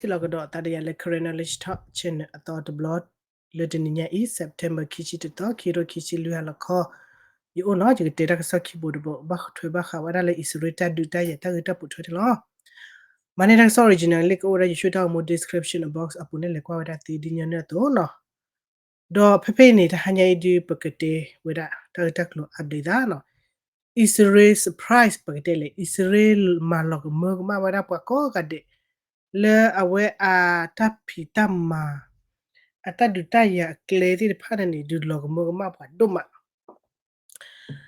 Tilagadot tadi le coronalish top chin atau the blood le dininya i September kichi to kiro kichi lu ala ko you no je te ka sakhi bodo ba thwe ba kha wada le isrita du ta ya ta ta pu thwe lo mane da so original le ko ra you should have more description box apune le kwa wada ti dinya ne to no do pepe ni ta hanya I di pakete wada ta ta klo update da no Israel surprise pakete le Israel malok mo ma wada pa ko ka de le awe a tapi tamma ata duta ya kledi de panani du log mo ma pa duma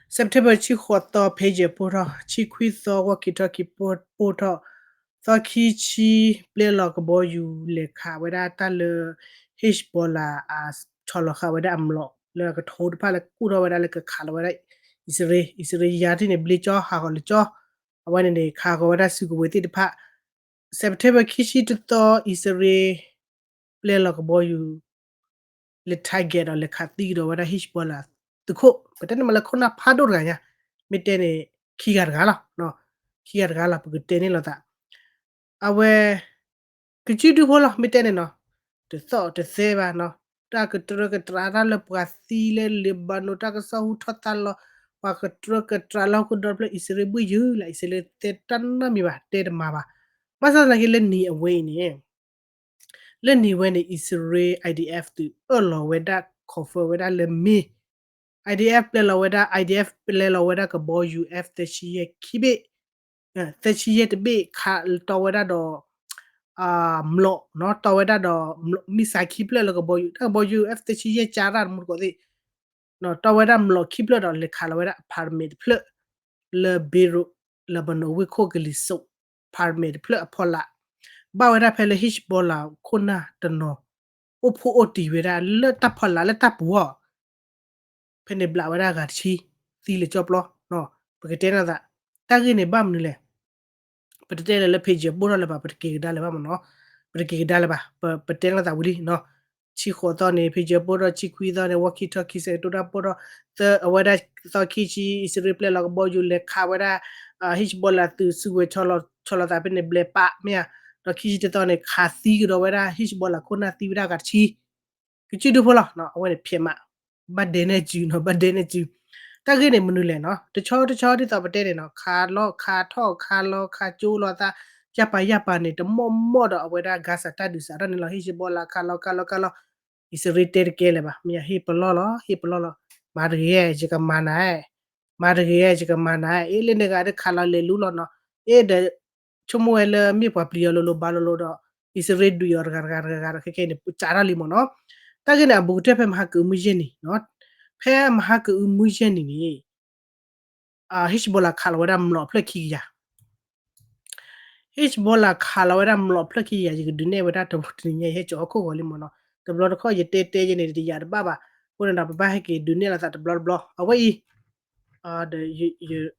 September chi khoto page pora chi quiz so walkie talkie port so ki chi play log bo you le kha weda ta le hishbola as cholo kha weda amlo le ka thod pa le ku ro weda le ka kha weda isre ya ti ne bli cho ha ko le cho awane ne kha ko weda su ko we ti de pa September kishi to isre play log bo you le target or le khati do wada hishbola tukho patene mala khona phado ga nya mitene khigar gala no khigar gala pugte ne lata awe kichidu hola mitene no te so te seba no ta ke tro ke trara le prasile le bano ta ke sa hu thata lo pa ke tro ke trala ko do ple isere bu yu la isele te tan na mi ba te ma ba masa la ke le ni away ni le ni when isere IDF to olo weda cover weda le mi IDF plela weda IDF plela weda ka bo UF te chi ye kibe te chi ye te be kha to weda do mlo no to weda do mi sa ki plela ka bo ta bo UF te chi ye chara mu ko de no to weda mlo ki plela do le kha weda permit ple le biro le bano we ko gli so permit ple pola ba weda pele hish bola kona tano opu oti weda le ta pola le ta puo pene bla wada gar chi ti le chop lo no porque tena da tagi ne bam ni le pero tena le page bora le ba porque dale ba no porque dale ba pero tena da wuri no chi kho to ne page bora chi kwi da ne walkie talkie se to da bora the wada so ki chi is replay la bo ju le kha wada hich bola tu su we cholo da pene ble pa mia no ki chi to ne kha si ro wada hich bola kona ti wada gar chi ki chi du phola no we ne phe ma ba de ne ju no ba de ne ju တက်ခဲ့နေမနုလဲနော်တချောတိတော့ပတဲ့နေနော်ခါလော့ခါထော့ခါလောခါကျိုးလောသာရပ်ပါနေတမော့တော့အဝဲတာဂါဆာတဒူစာရနေလောဟိရှိဘောလာခါလော is rated ke le ba mi hi plo lo ma de ye ji ka mana e le ne ga de khala le lu lo no e de chumo ele mi pa pli lo ba lo do is red du yor gar ke ne chara li mo no ta ke na bu te phe ma ku mu yin ni no phe ma ku mu yin ni Hezbollah khalwada mlo plaki ya Hezbollah khalwada mlo plaki ya ji dune wada to tinya he cho ko wali mono to blood ko ye te je ne di ya baba ko na ba he ke dune la ta blood away the you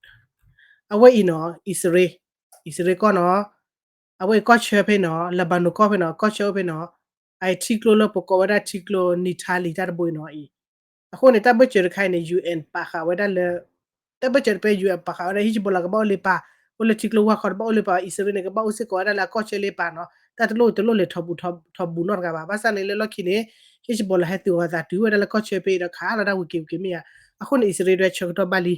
away no isre ko no away ko che pe no labano ko pe no ko che pe no ai tiklo lo ko wada tiklo ni thali ta bo no I အခုနေတာဘချရခိုင်နေ UN ပါခဝဒါလေတဘချရပဲ UN ပါခဝဒါဟိချဘလာကဘောလေပါဘလချီကလောဝခဘောလေပါအစ္စရေးနေကဘောစကောဒါလာကောချလေပါနော်တတလို့လေထဘူးနော်ကပါဘာစနေလေလခိနေဟိချဘလာဟတူဝဒါတူဝဒါလာကောချပေရခါလာဒါဝကိမီယာအခုနေအစ္စရေးရဲ့ချက်တော့ပါလီ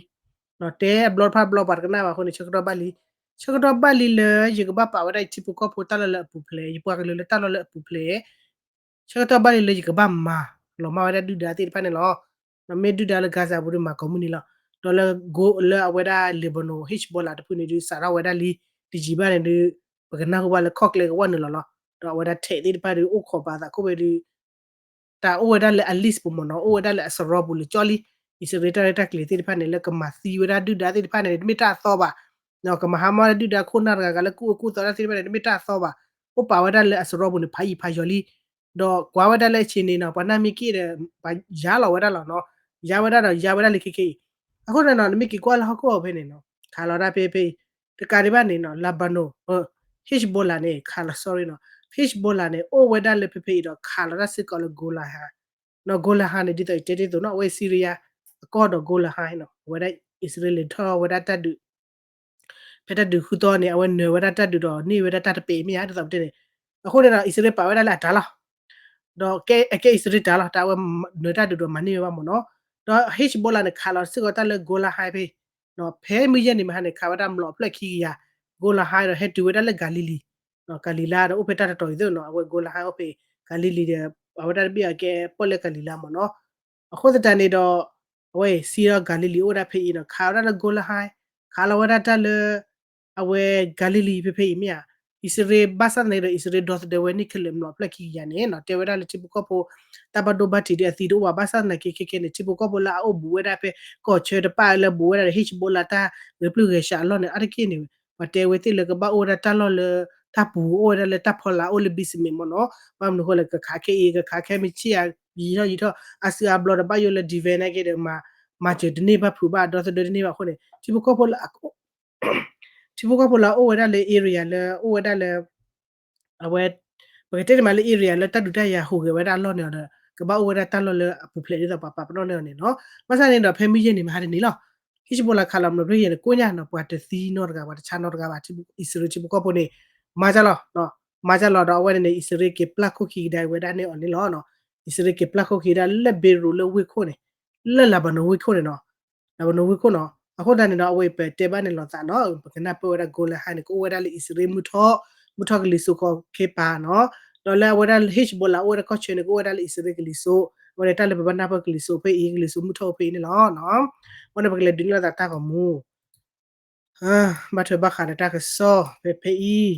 နော်တဲဘလော့ပါကနာအခုနေချက်တော့ပါလီလေရေကဘာပါဝဒါချီပကောပိုတလာလပူဖလေယပွားကလေတလာလပူဖလေချက်တော့ပါလီလေရေကဘာမာလောမဝဒါဒူဒါတိပနေလော na medu dal gaza buri ma komuni la dola go la weda libono hishbola to puni du sara weda li di jiba ne du bagana ko wala kok le wan la do weda te di pa du o ko ba da ko be du ta o weda le at least pomono o weda le asrobu le choli is reta kle ti pa ne le ka ma si weda du da ti pa ne mi ta so ba no ka ma ha ma du da ko na ga le ku to da ti pa ne mi ta so ba o pa weda le asrobu ne phai yoli do kwa weda le chin ni na pa na mi ki de ba ya la weda la no yawada le keke ako na no mi ki kwala hako phe ne no khala da pe te ka ri ba ne no labano hishbola ne khala sorry no hishbola ne o weda le pe do khala da sit ko le gola ha no gola ha ne di te to no we syria ko do gola ha no weda israel tho weda ta du pe ta du khu to ne awen ne weda ta du do ni weda ta pe mi ha da te အခုနေတာအစ္စရေးပါဝဲလာတာလားတော့ကဲအစ္စရေးတာလားတာဝနေတာဒူမနီဝမနော်တော့ Hezbollah နဲ့ခါလာစစ်ကတလေဂိုလာဟိုင်ဖေနော်ဖဲမီရနေမဟနဲ့ခါဝဒမလို့ဖလက်ခီယာဂိုလာဟိုင်ရဟက်တူဝဲတလေဂါလီလီနော်ဂါလီလာတော့ဥပတာတော်ရည်နော်အဝဲဂိုလာဟိုင်အဖေဂါလီလီတဲ့အဝဒပြကဲပေါ်လေဂါလီလာမနော်အခုတန်နေတော့အဝဲစီရဂါလီလီအိုဒါဖေနော်ခါရဂိုလာဟိုင်ခါလာဝဒတလေအဝဲဂါလီလီဖေဖေမြာ Israel basa nere Israel dos de weni kelem no plaki yane no te wera le tibu kopo tabado bati de thido wa basa na ke ne tibu kopo la o bu wera pe ko che de pa le bu wera hich bola ta le plu ge sha lo ne ar ke ni ma te we ti le ga ba o da ta lo le ta pu o da le ta phola o le bismi mo no ma no ho le ka kha ke e ga kha ke mi chi ya yi tho asia blo da ba yo le divena ke de ma che de ne ba phu ba do de ne ba ho ne tibu kopo la Chibuga pola o weda le area le o weda le awet bagete ma le area le ta duta ya ho ge weda lo ne da ka ba o weda ta lo le pu ple ni da pa no ne no ma sa ne da phe mi yin ni ma ha ni lo Hizbola khalam no bre ye ko nya no pa te si no ga ba cha no ga ba ti isru chi bu ko po ne ma ja lo no ma ja lo da weda ne isru ke plak ko ki da weda ne on ni lo no isru ke plak ko ki da le be ru le wi ko ne le la ba no wi ko ne no la ba no wi ko no အခုတန်တော့အဝေးပဲတေဘာနေလောစာနော်ပကနာပေါ်ရဂိုလာဟန်ကိုဝရလီအစ္စရေးမှုထောကလီဆိုကိုခေပါနော်တော့လဲဝရလဟစ်ဘောလာဝရကောချေနေကိုဝရလီအစ္စရေးကလီဆိုဝရတလဘနာပကလီဆိုဖေးအင်္ဂလိပ်ဆိုမှုထောဖေးနေလောနော်ဝရပကလေဒင်းလာတာကမူဟာမထဘခါတာကဆောဖေး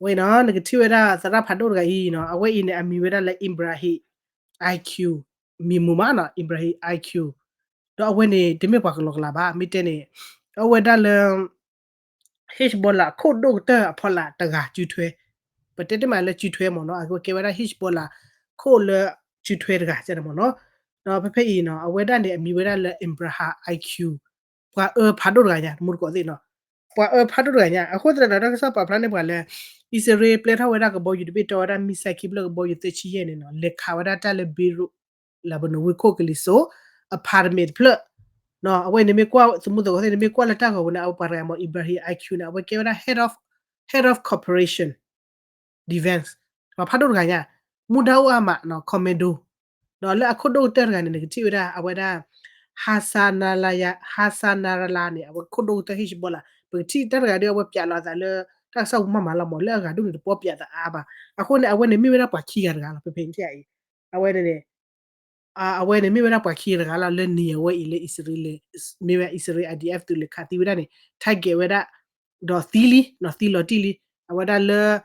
ဝေနော်ငကတိဝရစရဖတ်တော့ကဤနော်အဝေးအင်းအမီဝရလဲအင်ဘရာဟီ IQ မီမူမနော်အင်ဘရာဟီ IQ တော့အဝဲနေဒီမြပါကလောကလာပါမိတဲ့နေအဝဲဒါလ Hezbollah ခို့ဒုတ်တာဖလာတကကျူထွဲပတက်တမလဲကျူထွဲမနော်အကေဝဒါ Hezbollah ခို့လကျူထွဲတကကျတယ်မနော်တော့ဖဖေးနော်အဝဲဒါနေအမီဝဲဒါလဲ Imbraha IQ ပွာဖာဒိုရညာမှုကောသိနော်ပွာဖာဒိုရညာအခုတရတာကစပါဖလာနေပါလဲ Israel ပလက်ထဝဲဒါကဘောယူဒီပတော်ဒါမီဆိုင်ကိဘလကဘောယူတချီရဲနေနော်လက်ခါဝဒါတလဲဘီရူလာဘနဝေခိုကလီဆို apartment pla no awe ne me kwa sumudo ko ne me kwa la ta ko na para mo Ibrahim IQ na awe ke na head of corporation defense ma pha do ga nya muda wa ma no commando no la akhodo ter ga ne ti da awe da hasanala ne awe khodo ta hizbola pe ti ter ga de awe pya la da le ta sau ma ma la mo le ga du ni po pya da aba akhone awe ne mi we da pa chi ga la pe pe ti ai awe ne awe ne mi wera pa khira gala le ni we ile Israel mi we Israel IDF tu le khati wera ne thage wera do thili no thilo tili awada le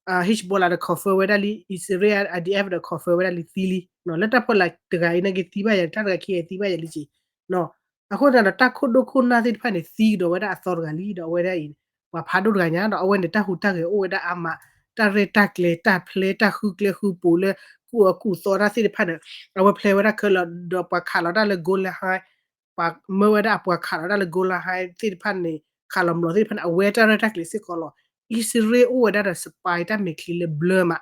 Hezbollah de cover wera li Israel IDF de cover wera li thili no le ta pola tga ina ge tiba ya ta ga khi tiba ya li chi no akho da ta kho do kho na ti pha ne si do wera asor ga li do wera in wa pha do ga nya do awe ne ta hu ta ge o wera ama ta re ta kle ta ple ta khu kle khu pu le ku so ra si pha ne our play wada kala do pa khala da le goal hai pa me wada pa khala da le goal hai ti phan ni khala mlo ti phan awe ta ra tak le si ko lo isre o wada da spy ta me kli le blur ma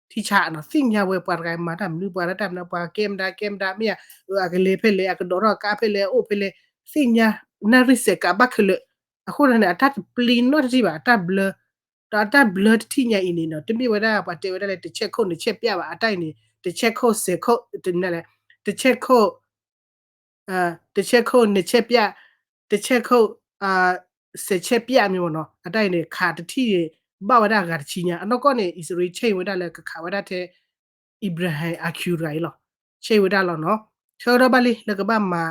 ti cha no sin nya we pa ga ma ta mu pa da ta na pa kem da mi ya a ke le phe le a ke do ro ka phe le o phe le sin nya na ri se ka ba khle a khu na ta plin no ti ba ta blur ta blur ti nya in ni no ti mi wada pa te wada le ti check ko ni check ပြပါအတိုက်နေတစ်ချက်ခုတ်10ခုတ်တင်နေလေတစ်ချက်ခုတ်တစ်ချက်ခုတ်နှစ်ချက်ပြတစ်ချက်ခုတ်10ချက်ပြမျိုးနော်အတိုက်နေခါတတိရဘဝဒကတချီညာအနောက်ကနေ Israel ချိန်ဝဒလည်းခါဝဒတဲ့ Ibrahim Accurate လောချိန်ဝဒလောနော်ချောရပါလီလကဘာမှာ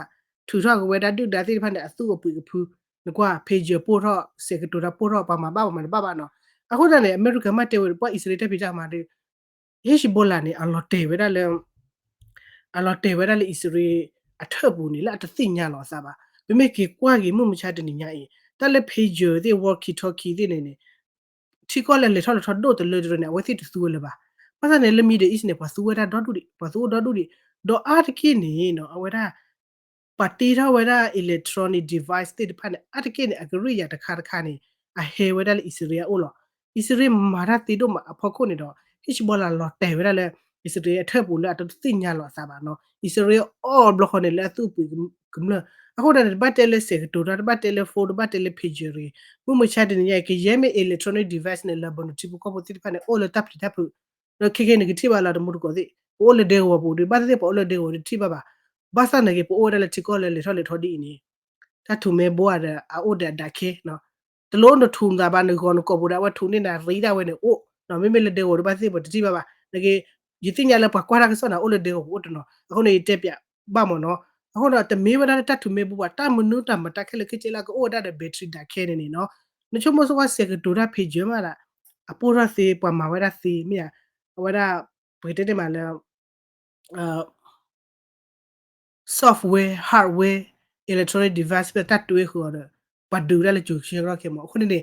ထူထောက်ဝဒတုဒါတိဖန်တဲ့အစုအပူအဖူငကွာ page ပို့တော့စေကတူတာပို့တော့ပါမှာပါပါနော်အခုတည်း America မှာတေဝပေါ် Israel တက်ပြကြမှာ Hezbollah နေအလော်တေဝဒလည်းအလော်တေဝဒလည်း Israel အထပ်ဘူးနေလားတသိညာလောစားပါဘိမေကေကွာကြီးမှုမချတဲ့ညအေးတလည်း page တဲ့ walkie talkie တဲ့နေထီကောလည်းလေထော်ထော်ဒိုတလေဒရနေဝသိတဆူလေပါပါစနေလမီတဲ့ is နေပါဆူဝဒဒေါ်ဒူဒီပါဆူဒေါ်ဒူဒီဒေါ်အာတကိနေနော်အဝဒပါတီရဝဒ electronic device တဲ့ဖန်အတကိနေအဂရိယာတခါတခါနေအဟေဝဒလည်း Israel အိုလော Israel မာရတီတို့မှာအဖို့ခုနေတော့ Hezbollah လော်တဲဝဒလည်း Israel အထပ်ဘူးလေအတသိညာလောစားပါနော် Israel all block နေလဲသူ့ပူကမလ အခုဒါဘတ်တယ်လေစကတူဒါဘတ်တယ်လေဖိုဘတ်တယ်လေဖေဂျရီမှုမချတဲ့နေရကရဲမဲ electronic device နဲ့လာဘနတိဘကပတိဖာနေ all tap tap ရခိကေနေကတိပါလာဒမှုကိုဒီ all day ဝပူဒီဘတ်တဲ့ all day ဝတိပါပါဘာသာနေကပို all လေချီကောလေလေထောလေထောဒီနေတထူမဲဘောရအိုဒဒါခေနော်တလုံးတထုံတာဘာနေကောကိုဘူဒါဝထုနေတာရိဒါဝဲနေအိုနော်မေမေလေဒေဝဘာသိဘတိပါပါတကယ်ယတိညာလပကွာရကစနာ all day ဝတ်နော်အခုနေတက်ပြဘာမနော်အခုတော့တမေးဝဒတထူမေဘူပါတမနုတမတခဲလေခေချလာကိုအိုဒါတဲ့ဘက်ထရီဒါခဲနေနော်နချုံမစောကစကတူရာဖေဂျမလာအပိုရစေပမာဝရစေမြာဝရဘယ်တဲ့မှာလဲအာ software hardware electronic device ပဲတတ်တွေးခေါ်တယ်ပတ်ဒူရလေကျူရှေရခေမခုနေ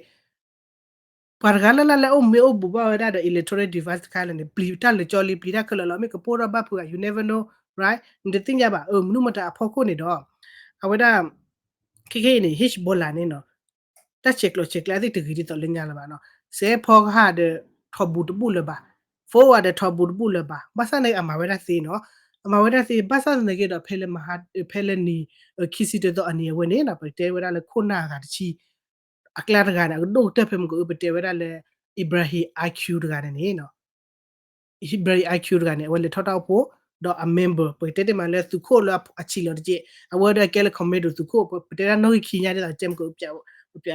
ပါရဂလာလာအမေအဘူဘာဝရတဲ့ electronic device ခါလည်းပလီတက်လေကြော်လီပလီတက်ခလလမေကပိုရဘဖူ you never know right ဒီတင်ရပါမနုမတာအဖို့ကိုနေတော့အဝဒခိခိနေ hit ဘောလာနေနော်တက်ချက်လို့ချက်လာတဲ့တကြီးတော့လင်းရလာပါနော်ဇဲဖောဟာတဲ့ထဘူတဘူလပါ forward တဲ့ထဘူတဘူလပါမဆနိုင်အမဝရစီနော်အမဝရစီဘဆန်နေကြတော့ဖဲလေမဟာဖဲလေနီခိစီတဲ့တော့အနေဝနေနာပတဲဝရလေခုနာကတချီအကလာတကနာဒိုတက်ဖဲမကိုပတဲဝရလေ Ibrahim IQ တကနေနော် Ibrahim IQ တကနေဝလေထောက်တော့ဖို့တော့ a member ပတဲတဲ့မှာလဲသူခိုလာအချီလို့တကြအဝဒကဲလေ commit သူခိုပတဲရနိုခိညာတဲ့ဂျမ်ကိုပြ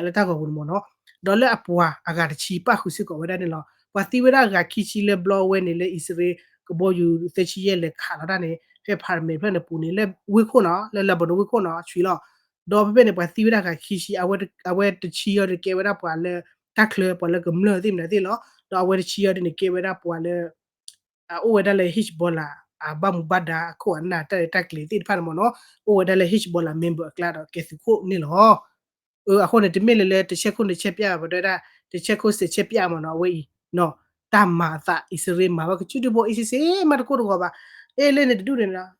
လဲတာကိုဘူးမနော်ဒေါ်လာအပွားအကတချီပါခုစစ်ကိုဝဒနေလောပတိဝရကခိချီလေဘလောဝဲနေလေ Israel ကဘောယူတချီရဲ့လေခါလာတဲ့ဖဲဖာမေဖဲနေပူနေလေဝိခုနော်လေလဘနဝိခုနော်ချီလောဒေါ်ပပနေပတိဝရကခိချီအဝဲတချီရကေဝရပွာလေတက်လေပွာလေကမလို့တိမနေတိလောတော့အဝဲတချီရနေကေဝရပွာလေအိုဝဲတယ်လေ hit bola ဘာမဘဒါကိုအနာတက်တက်လေတိဖာမနော်အိုဝဲတယ်လေ hit bola member ကလာတော့ကေစုကိုနေလောအခုနေတမီလေတချက်ခုနေချက်ပြပါတော့တချက်ခုစစ်ချက်ပြမနော်ဝေးနော်တမ္မာသဣစရေမှာဘာကချူတဘောဣစီမတ်ကိုတော့ပါအေးလေနေတူနေလား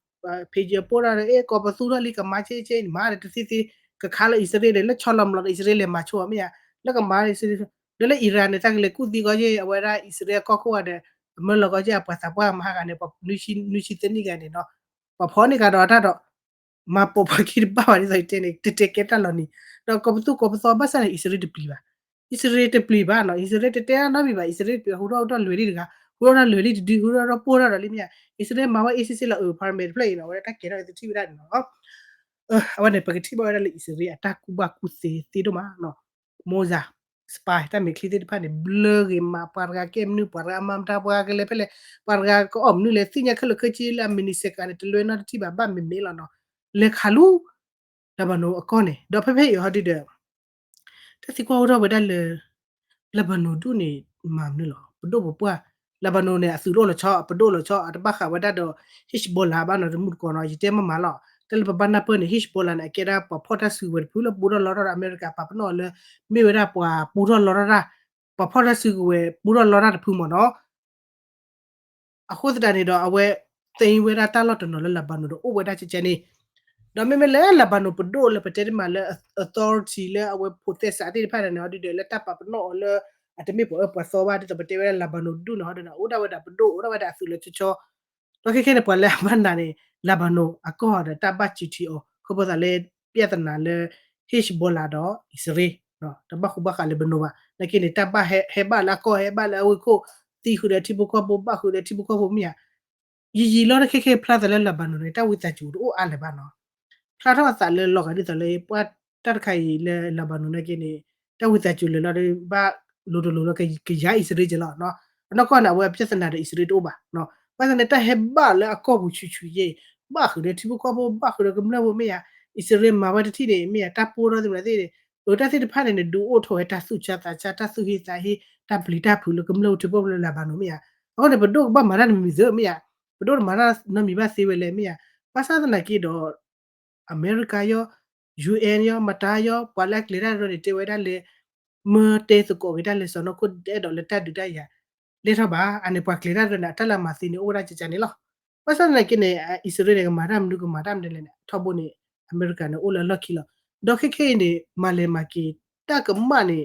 ဖေဂျပေါ်ရအေကောပသူရလီကမချေချေမာရတစီစီကခါလေဣစရေလေချောလမ်လောဣစရေလေမချောမရလကမာဣစရေဒလေအီရန်နဲ့တက်လေကုတီကကြီးအဝရဣစရေကောကောတဲ့မလောကကြီးပတ်သပွားမဟာကနေပနူရှိတနိကနေနော်ပဖောနေကတော့တာတော့မပပကိဘာရီစိုက်တဲ့နေတကက်တလော်နီတော့ကပစောဘဆန်ဣစရေတပလီပါဣစရေတပလီပါနော်ဣစရေတတဲနော်ပြီပါဣစရေဟိုတော့လွယ်လိတကဟိုတော့လွယ်လိဒီဟိုတော့ပိုးတော့လိမြဣစရေမဝအေးစစ်လာဖာမီပလေနော်ဝရတက်ကေတော့တိဝရနော်အဝနေပကတိဘောရလေဣစရေအတက်ကူဘကူစီတီတော့မနော်မိုဇာစပိုင်တမေခလီတဲ့ဖာနေဘလဂေမာပါရာကေမနူပါရာမမ်တာပွားကလေးပလေပါရာကောအမနူလေသိညာခလခချီလာမီနီစကန်တလွေနာတိဘာဘာမေမေလာနော်လေခါလူဒါဘနိုအကောနေတော့ဖေဖေရဟတိတဲ့တစီကောတော့ဝဒလေလဘနိုဒုနေမမ်နူလောပဒိုဘပွားလဘနိုနေအဆူတော့လချောပဒိုလချောအတဘခဝဒတော့ဟစ်ဘောလာဘာနော်မှုကောနော်ယတဲမမလောတယ်ဘဘနာပနေဟစ်ဘောလာနေကေရာပဖော်တာဆူဝဲပူလပူရလော်ရအမေရိကပပနော်လေမေဝရပွာပူရလော်ရပဖော်တာဆူဝဲပူရလော်ရတဖူမနော်အခုတတနေတော့အဝဲသိင်ဝဲတာတလော့တနော်လလဘနိုတော့ဝဲတာချချနေတော့မေလေလဘနိုပဒိုလေပတဲမလေ authority လေအဝဲ protest အတိဖာနေနော်ဒီလေတပ်ပပနော်လေအတမေပေါ်ပစောဘာဒီတပတဲလဘနိုဒုနော်ဒနာဥဒဝဒပဒိုဥဒဝဒဆူလေချချောတော့ခဲခဲပေါ်လေမန်နာနေလဘနိုအကောဒတပတ်ချီတီအိုခဘသာလေပြဿနာလေ H ဘောလာတော့ Israel နော်တဘခုဘခလေဘနိုဘာလကိနေတဘဟေဘာလာကောဟေဘာလာဝကိုတီခုတဲ့တိဘကောဘဘခုတဲ့တိဘကောဘမြာရီလော်ခဲခဲဖလာတယ်လဘနိုနေတဝိတချူအိုအားလေဘာနော်ဖလာတော့ဆာလေလောကဒီတလေပွတ်တတ်ခိုင်လေလဘနိုနေကိနေတဝိတချူလေလော်ဒီဘာလိုကရိုက် Israel ကြလားနော်နော်ကောနာဝဲပြဿနာတဲ့ Israel တို့ပါနော်ဘာသာနေတာဟေဘာလေအကောဘူးချူချူယေဘာခုတဲ့တိဘကောဘဘာခုတဲ့ကမလဘမြာ Israel မှာဝတ်တိတယ်မြာတပ်ပိုးတော့တယ်လေဟိုတသိတဖာနေဒူအိုထောတဆုချတာချတဆုဟိစာဟိတပလီတဖူလကမလို့တပုတ်လလာဘာနိုမြာဟုတ်တယ်ဘဒုဘာမရနမီဇမြာဘဒုမရနမီဘာစေဝလေမြာပါစာဒနာကီတော့အမေရိကယော UN ယောမတာယောပလက်လေရရတေဝဒါလေမတေစကိုဝဒါလေစနခုတဲ့တော့လက်တဒူတရလေထဘာအနေပွားကလေရရနာတလမစီနေအိုရာချချနေလောပါစာဒနာကီနေအစ္စရေးကမာရမ်လူကမာရမ်တယ်လေထဘုန်နေအမေရိကန်အိုလာလကီလောဒေါ်ခေခေနေမလေမကီတကမနေ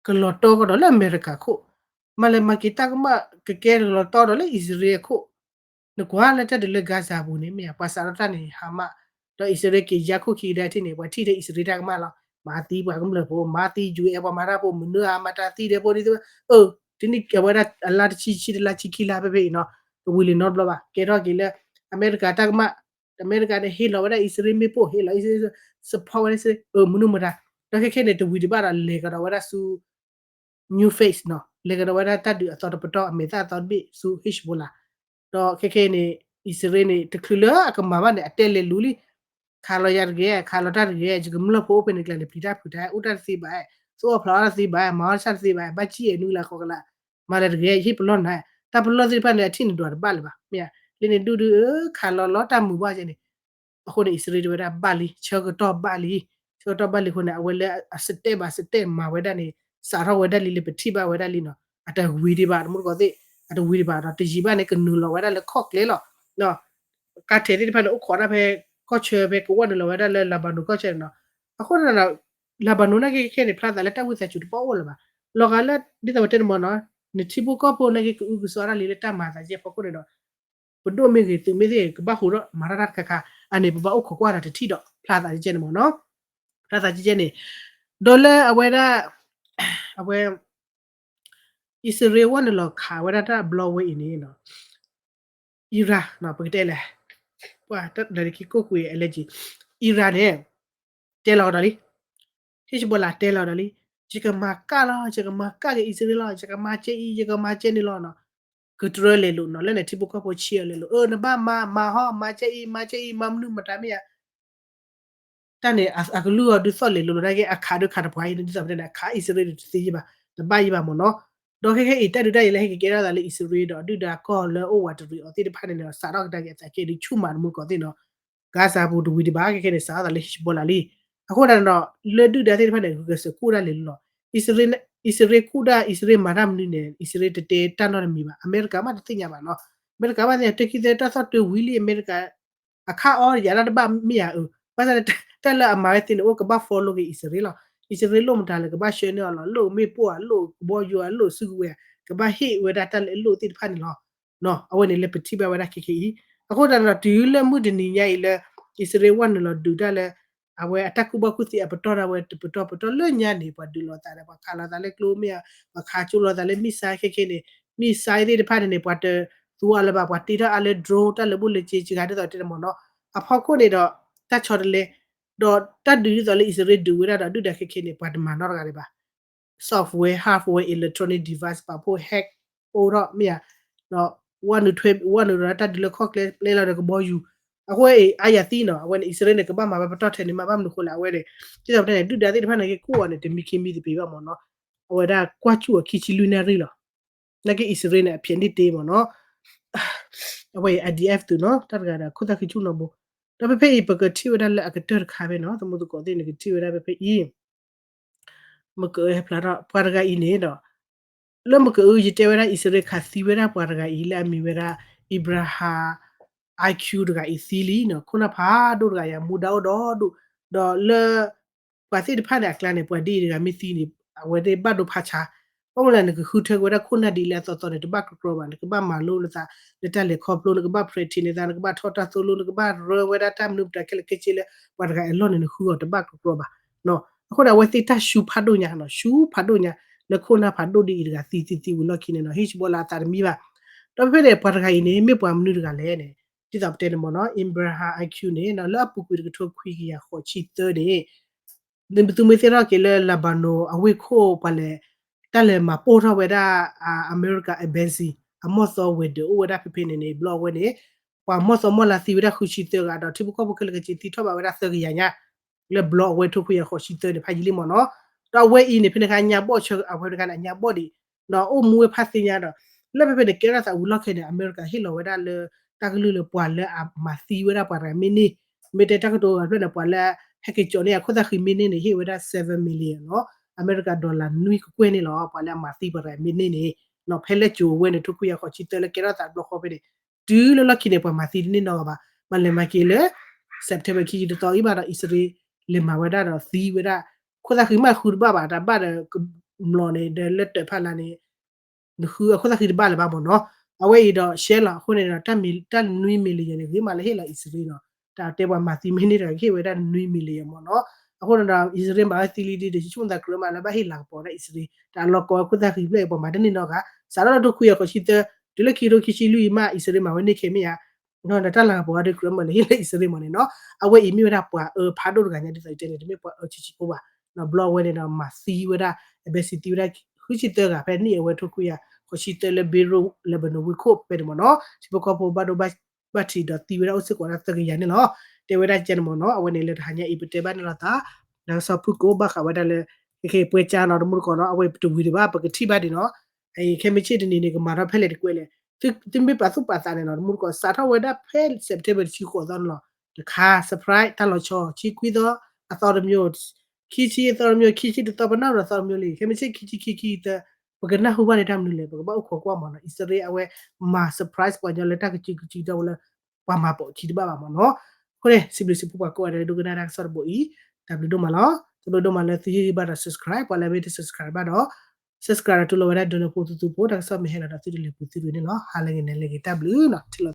ကလော်တော့ကတော့လေအမေရိကခုမလေမကီတကမကကဲလော်တော့လေဣသရေခုနကွာလက်တဲ့လေဂါဇာဘူးနေမြပါစာရတနေဟာမ တော့ Israel ကရခုခိတဲ့တိနေပွားထိတဲ့ Israel ကမလာမာတီပွားကမလဖို့မာတီဂျူအဘမာရာဖို့မနွာမတာတီတဲ့ပေါ်ဒီဒီနိကဝရအလာချီလာချီခီလာပဲနော်ဝီလီနော်ဘလပါကေတော့ကီလေအမေရိကတက်မအမေရိကနဲ့ဟီလောဝရ Israel မေပိုဟီလာ Israel စဖောဝရစမနုမတာတော့ခဲနေတဝီဒီပါလေကတော့ဝရဆူ new face နော်လေကတော့ဝရတတ်ဒီအစောတပတော့အမေသာတော့ဘိဆူ Hezbollah တော့ခဲနေ Israel နေတခလအကမမနဲ့အတဲလေလူလီခါလောရရခါလောတရရဂျကမလဖိုးပနေကလေပြတာဖူတာဥတစီပါဆိုဖလာစီပါမာရှတ်စီပါဘချီနူလာခေါကလာမာရရဟိပလောနာတပလောစီပါနဲ့အထင်းတော်ပါလပါမြာလင်းဒူဒူခါလောလောတမှုပါချင်းအခုနေ Israel ဝရပါလီချောကတော့ပါလီချောတော့ပါလီခုနအဝဲလေအစတဲ့ပါစတဲ့မာဝဲဒနေစာရဝဲဒလီလေပတိပါဝဲဒလီနော်အတဝီဒီပါမှုကောတိအတဝီဒီပါတော့တကြီးပါနေကနူလောဝဲဒလေခော့ကလေလောနော်ကတ်တဲ့ဒီဖက်ဥခေါ်ရဖဲကော့ချေပဲကိုဝတ်လောဝဲဒလေလာဘနုကော့ချေနော်အခုနလာလာဘနုနာကေခဲနေဖလာတာလက်တဝစ်စချူပေါ်ဝလာပါလောကလက်ဒီတော့တဲ့မနော်နေချိဘူကောပိုနေကေဥကစောရလီလက်တမာတာကျေဖခုနေတော့ဘဒိုမေကေသူမေကေကဘာဟူတော့မာရတ်ခခအနေဘဘဥခကွာတာတိတော့ဖလာတာကျေနေမနော်ဖလာတာကျေနေဒေါ်လာအဝဲဒါအဝဲ Israel ဝန်လောခါဝရတာဘလောဝဲအင်းနော်အီရာနော်ပကတဲ့လေပွာတက်တယ်ကီကိုကွေအလက်ကြီးအီရာနဲ့တဲလော်တော်လီ Hezbollah တဲလော်တော်လီဂျကမာကာလာဂျကမာကာကေ Israel ဂျကမာချေဂျကမာချေနေလောနော်ကထရလေလို့နော်လည်းနေတိပုကပိုချီလေလို့နဘာမာဟောမာချေမမနုမတမီယာတန်နေအကလူဒုဆော့လေလို့လည်းအခါဒခါတပွားရင်ဒီစပ်တဲ့အခါ Israel စီးပါတပိုက်ပါမနော်တော့ခဲတက်တူတက်ရလေဟဲကေရတာလေ Israel တော့ဒူဒါကောလေအိုဝါတရီအတိတဖာနေတော့စာတော့တက်ရဲ့စကေဒီချူမာမှုကောတိနော်ဂါဇာဘူဒူဝီဒီဘာခဲနေစာတာလေ Hezbollah လီအခုတော့လေဒူဒါတိတဖာနေကစကူရလေလို့ Israel ကူဒါ Israel မာရမ်နီနေ Israel တတေတန်တော့မီပါအမေရိကမှာတိညာပါနော်အမေရိကမှာတကိတဲ့တဆော့တူဝီလီအမေရိကအခါအော်ရလာတပါမီယာဘာသာတက်လာအမားတင်အိုကဘာဖော်လို့ Israel Israel လို့မတားလေကဘာရှေနော်လို့မေပွားလို့ဘောယူလို့စုဝဲကဘာဟိဝဒတာလို့တိဖာနေလောနော်အဝနေလေပတိဘဝဒခိခိအခုတော့ဒီလေမှုဒနီညာလေ Israel ဝန်လို့ဒူတာလေအဝဲအတက်ကူဘကုစီအပတော်အဝဲပတော်လွညာနေပွားဒူလောတာလေခါလာတာလေကလိုမီယာခါချူလောတာလေမိဆိုင်ခိခိနေမိဆိုင်တဲ့ဖာနေပွားတဲ့သူအလဘပွားတီတာအလေ drone တလေဘူးလေချီချီကာတဲ့တော့တဲ့မနော်အဖောက်ခုနေတော့တက်ချော်တယ်လေတော့တတ်ဒူရလေ Israel ဒူရတာဒူတခိခိနေပွားတမနော်ကလေးပါ software hardware electronic device ပါဖို့ hack ပိုတော့မြာတော့one to rata de cock play la de boy you awe aya tino when Israel ke ba ma ba tot ni ma ba mu ko la we de ti da de du da ti fa na ke ko ne de mi kimi de be ba mo no awe da kwa chu ki chi lunary lo na ke Israel ne အဖြစ်နေတေးmo no awe IDF tu no ta ga da khu ta ki chu no bo da pe pe ba ke ti wa da la ka ter kha be no to mu ko de ne ke ti wa da pe pe yi မကဲဖလာတော့ပွာရဂအီနေတော့လောမကူဂျီတေဝရာဣစရေခါစီဝရာပွာရဂအီလာမီဝရာအီဘရာဟာ IQ တကအီစီလီနော်ခုနဖာတို့တကရမူတော့တော့လေပွာစီတဖာနဲ့ကလန်နေပွာဒီတကမီစီနေဝဲတဲ့ဘတ်တို့ဖာချာပုံလန်ကခုထဲဝရာခုနဒီလဲတော်တော်တဘကကရောဘာကဘာမာလို့လာလက်တက်လေခေါပလို့ကဘာဖရတီနေတာကဘာထောတာဆိုလို့ကဘာရဝရာတမ်နုပတကလကချီလေပွာရဂအလွန်နေခုတော့တဘကကရောဘာနော်အခုတော့ဝဲတိတရှူဖတ်တို့ညာနော်ရှူဖတ်တို့ညာလခုနာဖတ်တို့ဒီကစီဝလခိနေနော် Hezbollah တာမီပါတော့ဖဲတဲ့ပွားတခိုင်နေမြပွားမနုတကလည်းနေတိတော့တဲ့မနော် Imbraha IQ နေနော်လပူပူကထုတ်ခွေးကြီးရခေါ်ချီတဲ့ဒီဘသူမစရကလေလဘနိုအဝိခိုပလေတလည်းမပို့တော့ဝဲတာအမေရိကအဘန်စီအမော့စောဝဲဒိုဝဲတာဖိနေဘလော့ဝဲနေပွာမော့စောမော်လာစီဝဲတာခုချီတဲ့ကတော့တိဘကဘကလကချီတီထောပါဝဲတာစကရညာလေဘလော့ဝဲထုတ်ခွေးရခေါ်ချီတဲ့ဖိုင်ကြီးလေးမနော်တော့ဝဲအင်းနေဖိနေခါညာပေါ့ချအဝဲကညာပေါ့ဒီနော်အိုမူဖတ်စညာတော့လက်ဖက်ဖက်ကေရစာဦးလောက်ခဲတဲ့အမေရိကဟီလိုဝဲတာလေတကလူလေပွာလေအမစီဝဲတာပါရမီနီမေတတကတော့ဖက်နေပွာလေဟက်ကကျော်နေခုသခိမီနီနေဟီဝဲတာ7 million နော်အမေရိကဒေါ်လာနွီကွဲနေလောပွာလေမစီပါရမီနီနေနော်ဖဲလက်ကျိုဝဲနေထုတ်ခွေရခေါ်ချီတယ်လေကေရစာဘလော့ခေါ်ပဲဒူးလလခိနေပွာမစီနေနော်ပါမလဲမကီလေစက်တဘာခီတော့ဤပါတော့ဣစရေးလေမဝဲတာတော့စီဝဲတာခုသခိမခုဘာဘာတာဘာမလောနေတယ်လက်တဖလာနေခုခုသခိဘာလေဘာမနော်အဝဲတော့ရှဲလာခုနေတော့တက်နွီမီလီယံနေဒီမှာလေဟဲ့လာဣစရေးနော် ta te wa ma ti minute ra ke we da nui million mo no ako na Israel ba ti li de chu da kro ma la ba hi lang po da Israel ta lo ko ku da ki ple po ma de ni no ka sa ro do ku ya ko chi te de le ki ro ki chi lu ma Israel ma we ne ke mi ya no na ta la po da kro ma le hi Israel mo ne no awe i mi wa da po pha do ga nya de sai te ne de me po chi chi ko ba no blog we de na ma si we da be si ti we da ku chi te ga pe ni e we to ku ya ko chi te le be ro le ba no we ko pe de mo no chi po ko po ba do ba ti da ti we da o se ko da te ga ya ne no te we da chen mo no awe ne le ha nya i pe te ba ne la ta na sa pu ko ba ka wa da le ke pwe cha no mu ko no awe tu wi de ba pa ke ti ba de no ai ke me chi de ni ne ko ma ra phe le de kwe le ti ti me pa su pa sa ne no mu ko sa tha we da phe September chi ko don lo တခါ surprise တက်လို့ချောချီကွီတော့အတော်မျိုးခီချီအတော်မျိုးခီချီတော့ဘနာတော့တော်မျိုးလေခေမချီခီချီခီခီတဲ့ပကနဟူပါတဲ့တမ်းလို့လေပကဘောက်ခေါ်ကွာမနော် Israel အဝဲမာ surprise ပေါ်ကြလက်တက်ချီချီတော့လေပါမှာပေါ့ချီတပါပါမနော်ခေါ်လေစီဘလစီပူပါကွာတဲ့ဒုကနာရက်ဆော့ဘိုဤတဘလဒိုမလားတဘလဒိုမလည်းသီးပါတော့ subscribe ပါလည်းပဲ subscribe ပါတော့ subscribe တူလို့ရတဲ့ဒုနပို့တူပို့တော့ဆော့မဟဲလာတော့သီးလေပူသီးနေနော်ဟာလည်းငနေလေတက်ဘလူးနော်